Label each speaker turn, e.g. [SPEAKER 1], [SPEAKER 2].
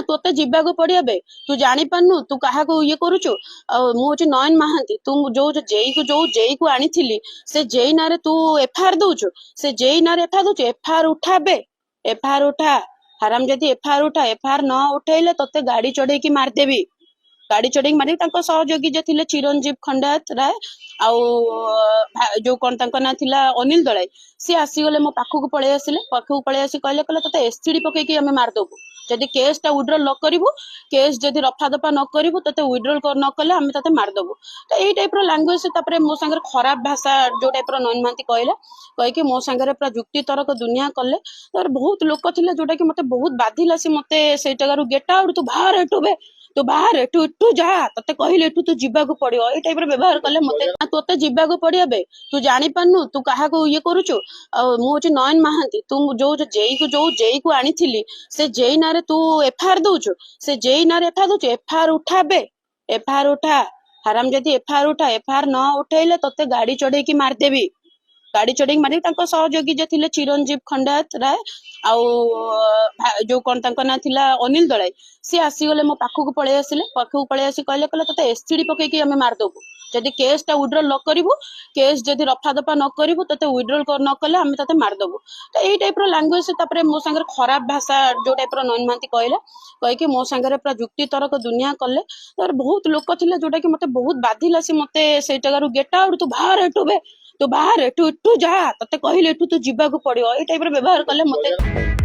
[SPEAKER 1] तोते जीवाक पड़िया बे तू जानी पारनु तू क्या ये करुचु मुझे नयन महांती तू जो जेई को आनी से जेई ना तू एफआईआर दौचु से जेई ना एफआईआर दौचु एफआईआर उठा बे एफआईआर उठा हराम जदि एफआईआर उठा एफआईआर न उठेले तोते गाड़ी चढ़े की मारदेवी गाड़ी चढ़ी मारे सहयोगी जे थिले चिरंजीव खंडायत राय आउ जो कौन ना थिला अनिल दलाई सी आसीगले मो पाखक पलि आसिले पाखक पलि आसी कहले कहले तोते एससीडी पकईकी आम मारदेबू जदि केस टा विड्रॉल न करू केस जदि रफा दफा न करू तो विड्रॉल न कले आम ते मारदेबू तो यही टाइप लांगुएज मो सांगे खराब भाषा जो टाइप नयन महांती कहले कहीकि मो सांगे पूरा जुक्ति तर्क दुनिया कले बहुत लोक थे जोटा कि मते बहुत बाधिला सी मते से जगह गेट आउट तू बाहर एटू बे तू बाहर एटू जा ते कहले एटू तू जीवाक पड़ियो ए टाइप व्यवहार कले मते तोते जीवाक पड़िया बे तू जानी पारनु तू क्या ये करुचु मुझे नयन महांती तू जो जेई को आनी से जेई ना तू एफआईआर दौचु से जेई ना एफआईआर दौचु एफआईआर उठा बे एफआईआर उठा हराम जदि एफआईआर उठा एफआईआर न उठेले तोते गाड़ी चढ़े की मारदेवी गाड़ी चढ़ी मारे सहयोगी जे थिले चिरंजीव खंडायत राय आउ जो कौन ना थिला अनिल दलाई सी आसीगले मो पाखक पलि आसिले पाखक पलि आसी कहले कहले तोते एससीडी पकईकी आम मारदेबू जदि केस टा विड्रॉल न करू केस जदि रफा दफा न करू तो विड्रॉल न कले आम ते मारदेबू तो यही टाइप लांगुएज मो सांगे खराब भाषा जो टाइप नयन महांती कहले कहीकि मो सांगे पूरा जुक्ति तर्क दुनिया कले बहुत लोक थे जोटा कि मते बहुत बाधिला सी मते से जगह गेट आउट तू बाहर एटू बे तू बाहर एटू जा ते कहले एटू तू जीवाक पड़ियो ए टाइप व्यवहार कले मते।